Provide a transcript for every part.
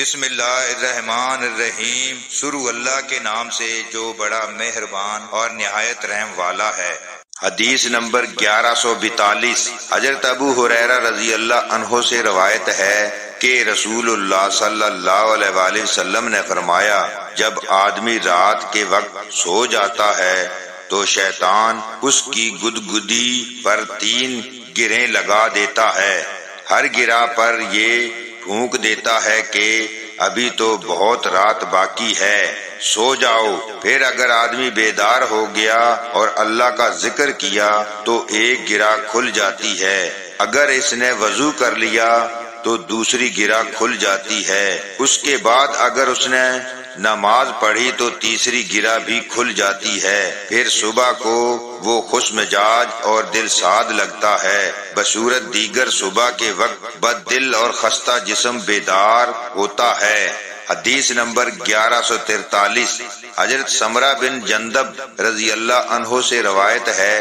بسم اللہ الرحمن الرحیم، شروع اللہ کے نام سے جو بڑا مہربان اور نہایت رحم والا ہے۔ حدیث نمبر 1142، حضرت ابو ہریرہ رضی اللہ عنہ سے روایت ہے کہ رسول اللہ صلی اللہ علیہ وآلہ وسلم نے فرمایا، جب آدمی رات کے وقت سو جاتا ہے تو شیطان اس کی گدگدی پر 3 گرہیں لگا دیتا ہے۔ ہر گرہ پر یہ پھونک دیتا ہے کہ ابھی تو بہت رات باقی ہے، سو جاؤ۔ پھر اگر آدمی بیدار ہو گیا اور اللہ کا ذکر کیا تو ایک گرہ کھل جاتی ہے، اگر اس نے وضو کر لیا تو دوسری گرہ کھل جاتی ہے، اس کے بعد اگر اس نے نماز پڑھی تو تیسری گرہ بھی کھل جاتی ہے۔ پھر صبح کو وہ خوش مزاج اور دل ساد لگتا ہے، بصورت دیگر صبح کے وقت بد دل اور خستہ جسم بیدار ہوتا ہے۔ حدیث نمبر 1143، حضرت سمرہ بن جندب رضی اللہ عنہ سے روایت ہے،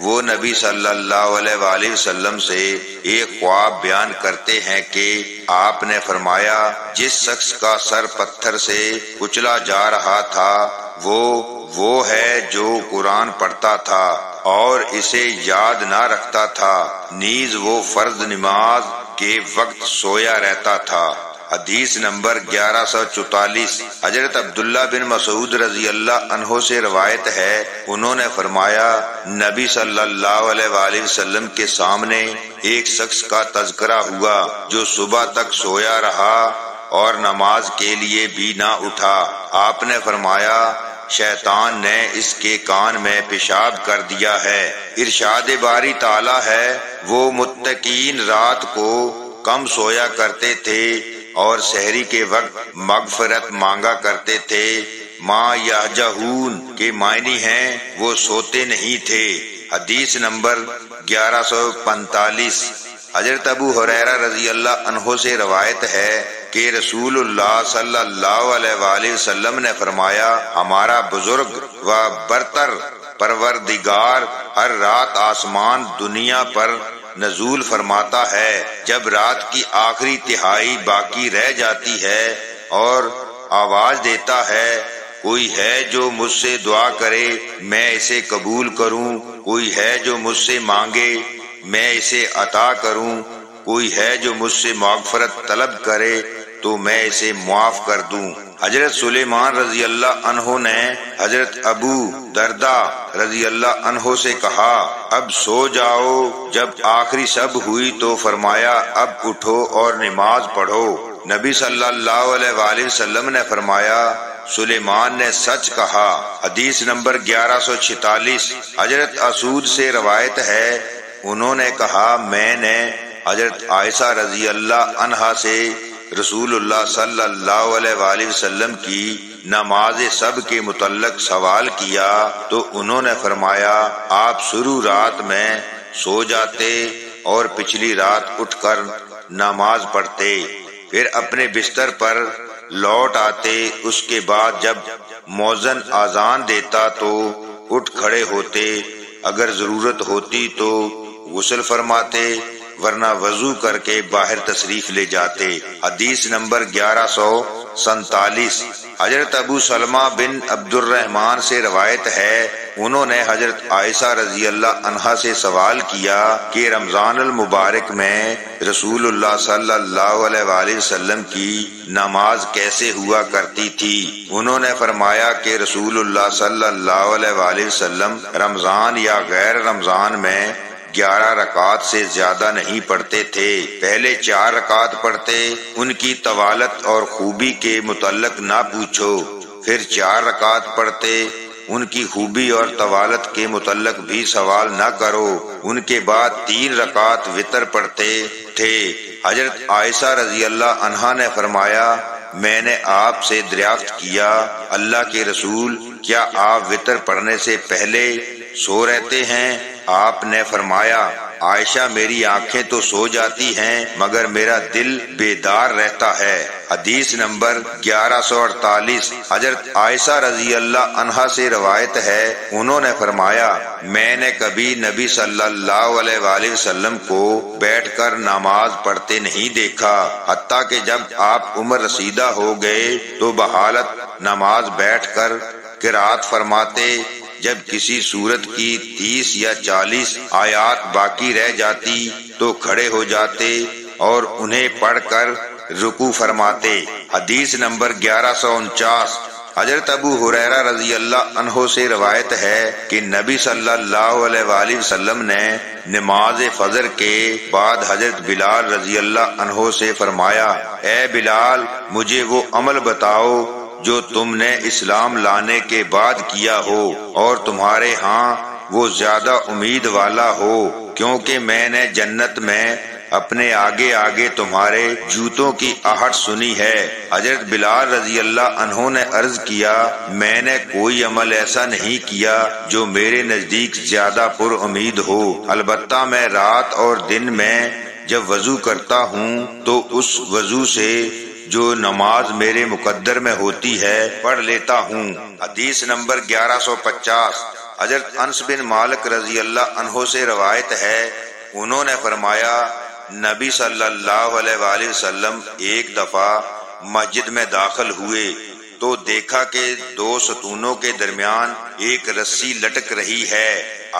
وہ نبی صلی اللہ علیہ وآلہ وسلم سے ایک خواب بیان کرتے ہیں کہ آپ نے فرمایا، جس شخص کا سر پتھر سے کچلا جا رہا تھا وہ ہے جو قرآن پڑھتا تھا اور اسے یاد نہ رکھتا تھا، نیز وہ فرض نماز کے وقت سویا رہتا تھا۔ حدیث نمبر 1144، حضرت عبداللہ بن مسعود رضی اللہ عنہ سے روایت ہے، انہوں نے فرمایا، نبی صلی اللہ علیہ وآلہ وسلم کے سامنے ایک شخص کا تذکرہ ہوا جو صبح تک سویا رہا اور نماز کے لیے بھی نہ اٹھا۔ آپ نے فرمایا، شیطان نے اس کے کان میں پیشاب کر دیا ہے۔ ارشاد باری تعالی ہے، وہ متقین رات کو کم سویا کرتے تھے اور سحری کے وقت مغفرت مانگا کرتے تھے۔ ما یہجہون کے معنی ہیں وہ سوتے نہیں تھے۔ حدیث نمبر 1145، حضرت ابو ہریرہ رضی اللہ عنہ سے روایت ہے کہ رسول اللہ صلی اللہ علیہ وآلہ وسلم نے فرمایا، ہمارا بزرگ و برتر پروردگار ہر رات آسمان دنیا پر نزول فرماتا ہے، جب رات کی آخری تہائی باقی رہ جاتی ہے اور آواز دیتا ہے، کوئی ہے جو مجھ سے دعا کرے میں اسے قبول کروں، کوئی ہے جو مجھ سے مانگے میں اسے عطا کروں، کوئی ہے جو مجھ سے مغفرت طلب کرے تو میں اسے معاف کر دوں۔ حضرت سلیمان رضی اللہ عنہ نے حضرت ابو دردہ رضی اللہ عنہ سے کہا، اب سو جاؤ۔ جب آخری شب ہوئی تو فرمایا، اب اٹھو اور نماز پڑھو۔ نبی صلی اللہ علیہ وآلہ وسلم نے فرمایا، سلیمان نے سچ کہا۔ حدیث نمبر 1146، حضرت اسود سے روایت ہے، انہوں نے کہا، میں نے حضرت عائشہ رضی اللہ عنہا سے رسول اللہ صلی اللہ علیہ وآلہ وسلم کی نماز سب کے متعلق سوال کیا تو انہوں نے فرمایا، آپ شروع رات میں سو جاتے اور پچھلی رات اٹھ کر نماز پڑھتے، پھر اپنے بستر پر لوٹ آتے، اس کے بعد جب مؤذن اذان دیتا تو اٹھ کھڑے ہوتے، اگر ضرورت ہوتی تو غسل فرماتے، ورنہ وضو کر کے باہر تشریف لے جاتے۔ حدیث نمبر 1147، حضرت ابو سلمہ بن عبد الرحمن سے روایت ہے، انہوں نے حضرت عائشہ رضی اللہ عنہا سے سوال کیا کہ رمضان المبارک میں رسول اللہ صلی اللہ علیہ وآلہ وسلم کی نماز کیسے ہوا کرتی تھی؟ انہوں نے فرمایا کہ رسول اللہ صلی اللہ علیہ وآلہ وسلم رمضان یا غیر رمضان میں 11 رکعات سے زیادہ نہیں پڑھتے تھے، پہلے 4 رکعات پڑھتے، ان کی طوالت اور خوبی کے متعلق نہ پوچھو، پھر 4 رکعات پڑھتے، ان کی خوبی اور طوالت کے متعلق بھی سوال نہ کرو، ان کے بعد 3 رکعات وتر پڑھتے تھے۔ حضرت عائشہ رضی اللہ عنہا نے فرمایا، میں نے آپ سے دریافت کیا، اللہ کے رسول، کیا آپ وتر پڑھنے سے پہلے سو رہتے ہیں؟ آپ نے فرمایا، عائشہ میری آنکھیں تو سو جاتی ہیں مگر میرا دل بیدار رہتا ہے۔ حدیث نمبر 1148 حضرت عائشہ رضی اللہ عنہا سے روایت ہے، انہوں نے فرمایا میں نے کبھی نبی صلی اللہ علیہ وآلہ وسلم کو بیٹھ کر نماز پڑھتے نہیں دیکھا، حتیٰ کہ جب آپ عمر رسیدہ ہو گئے تو بحالت نماز بیٹھ کر قرات فرماتے۔ جب کسی سورت کی 30 یا 40 آیات باقی رہ جاتی تو کھڑے ہو جاتے اور انہیں پڑھ کر رکوع فرماتے۔ حدیث نمبر 1149 حضرت ابو ہریرہ رضی اللہ عنہ سے روایت ہے کہ نبی صلی اللہ علیہ وآلہ وسلم نے نماز فجر کے بعد حضرت بلال رضی اللہ عنہ سے فرمایا، اے بلال مجھے وہ عمل بتاؤ جو تم نے اسلام لانے کے بعد کیا ہو اور تمہارے ہاں وہ زیادہ امید والا ہو، کیونکہ میں نے جنت میں اپنے آگے آگے تمہارے جوتوں کی آہٹ سنی ہے۔ حضرت بلال رضی اللہ عنہ نے عرض کیا، میں نے کوئی عمل ایسا نہیں کیا جو میرے نزدیک زیادہ پر امید ہو، البتہ میں رات اور دن میں جب وضو کرتا ہوں تو اس وضو سے جو نماز میرے مقدر میں ہوتی ہے پڑھ لیتا ہوں۔ حدیث نمبر 1150 حضرت انس بن مالک رضی اللہ عنہ سے روایت ہے، انہوں نے فرمایا نبی صلی اللہ علیہ وآلہ وسلم ایک دفعہ مسجد میں داخل ہوئے تو دیکھا کہ 2 ستونوں کے درمیان ایک رسی لٹک رہی ہے۔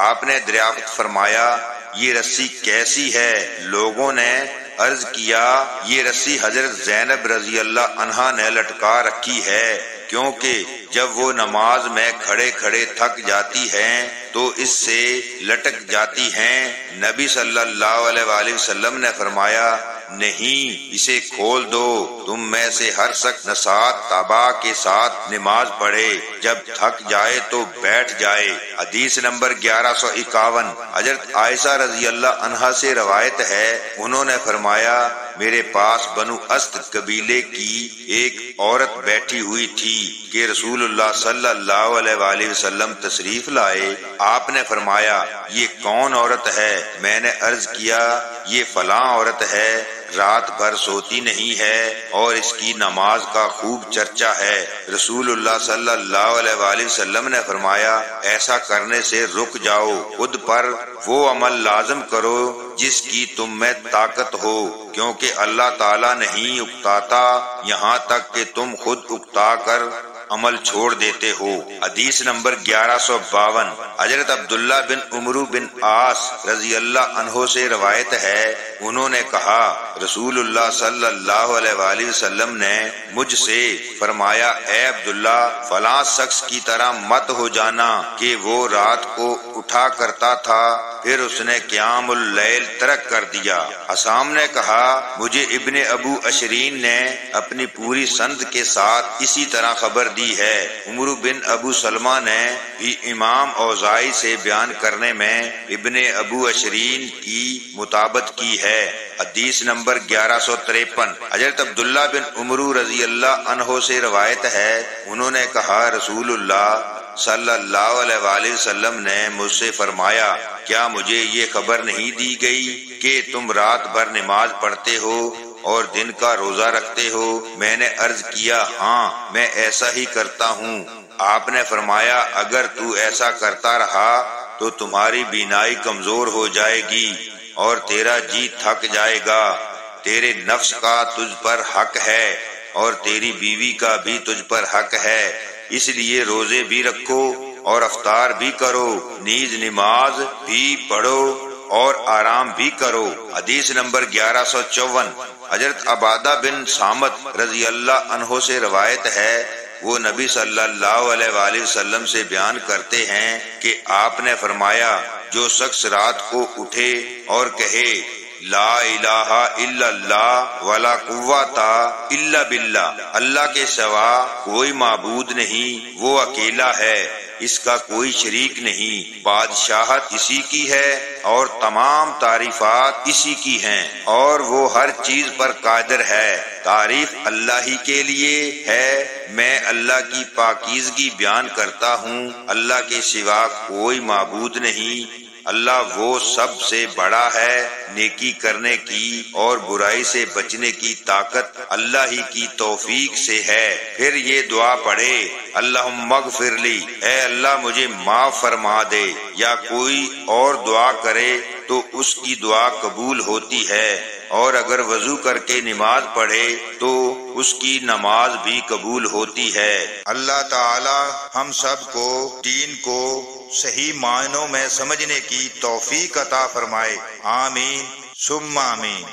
آپ نے دریافت فرمایا یہ رسی کیسی ہے؟ لوگوں نے عرض کیا یہ رسی حضرت زینب رضی اللہ عنہا نے لٹکا رکھی ہے، کیونکہ جب وہ نماز میں کھڑے کھڑے تھک جاتی ہیں تو اس سے لٹک جاتی ہیں۔ نبی صلی اللہ علیہ وآلہ وسلم نے فرمایا نہیں، اسے کھول دو، تم میں سے ہر شخص نصاعت تابع کے ساتھ نماز پڑھے، جب تھک جائے تو بیٹھ جائے۔ حدیث نمبر 1151 حضرت عائشہ رضی اللہ عنہا سے روایت ہے، انہوں نے فرمایا میرے پاس بنو اسد قبیلے کی ایک عورت بیٹھی ہوئی تھی کہ رسول اللہ صلی اللہ علیہ وآلہ وسلم تشریف لائے۔ آپ نے فرمایا یہ کون عورت ہے؟ میں نے عرض کیا یہ فلاں عورت ہے، رات بھر سوتی نہیں ہے اور اس کی نماز کا خوب چرچا ہے۔ رسول اللہ صلی اللہ علیہ وآلہ وسلم نے فرمایا ایسا کرنے سے رک جاؤ، خود پر وہ عمل لازم کرو جس کی تم میں طاقت ہو، کیونکہ اللہ تعالیٰ نہیں اکتاتا یہاں تک کہ تم خود اکتا کر عمل چھوڑ دیتے ہو۔ حدیث نمبر 1152 حضرت عبداللہ بن عمرو بن عاص رضی اللہ عنہ سے روایت ہے، انہوں نے کہا رسول اللہ صلی اللہ علیہ وآلہ وسلم نے مجھ سے فرمایا اے عبداللہ فلاں شخص کی طرح مت ہو جانا کہ وہ رات کو اٹھا کرتا تھا پھر اس نے قیام اللیل ترک کر دیا۔ حسام نے کہا مجھے ابن ابو اشرین نے اپنی پوری سند کے ساتھ اسی طرح خبر دی ہے۔ عمرو بن ابو سلمہ نے بھی امام اوزاعی سے بیان کرنے میں ابن ابو اشرین کی مطابقت کی ہے۔ حدیث نمبر 1153 حضرت عبداللہ بن عمرو رضی اللہ عنہ سے روایت ہے، انہوں نے کہا رسول اللہ صلی اللہ علیہ وآلہ وسلم نے مجھ سے فرمایا کیا مجھے یہ خبر نہیں دی گئی کہ تم رات بھر نماز پڑھتے ہو اور دن کا روزہ رکھتے ہو؟ میں نے عرض کیا ہاں میں ایسا ہی کرتا ہوں۔ آپ نے فرمایا اگر تو ایسا کرتا رہا تو تمہاری بینائی کمزور ہو جائے گی اور تیرا جی تھک جائے گا، تیرے نفس کا تجھ پر حق ہے اور تیری بیوی کا بھی تجھ پر حق ہے، اس لیے روزے بھی رکھو اور افطار بھی کرو، نیز نماز بھی پڑھو اور آرام بھی کرو۔ حدیث نمبر 1154 حضرت عبادہ بن صامت رضی اللہ عنہ سے روایت ہے، وہ نبی صلی اللہ علیہ وآلہ وسلم سے بیان کرتے ہیں کہ آپ نے فرمایا جو شخص رات کو اٹھے اور کہے لا الہ الا اللہ ولا قوت الا باللہ، اللہ کے سوا کوئی معبود نہیں، وہ اکیلا ہے، اس کا کوئی شریک نہیں، بادشاہت اسی کی ہے اور تمام تعریفات اسی کی ہیں اور وہ ہر چیز پر قادر ہے، تعریف اللہ ہی کے لیے ہے، میں اللہ کی پاکیزگی بیان کرتا ہوں، اللہ کے سوا کوئی معبود نہیں، اللہ وہ سب سے بڑا ہے، نیکی کرنے کی اور برائی سے بچنے کی طاقت اللہ ہی کی توفیق سے ہے۔ پھر یہ دعا پڑھے، اللہم اغفر لی، اے اللہ مجھے معاف فرما دے، یا کوئی اور دعا کرے تو اس کی دعا قبول ہوتی ہے، اور اگر وضو کر کے نماز پڑھے تو اس کی نماز بھی قبول ہوتی ہے۔ اللہ تعالی ہم سب کو دین کو صحیح معنوں میں سمجھنے کی توفیق عطا فرمائے، آمین ثم آمین۔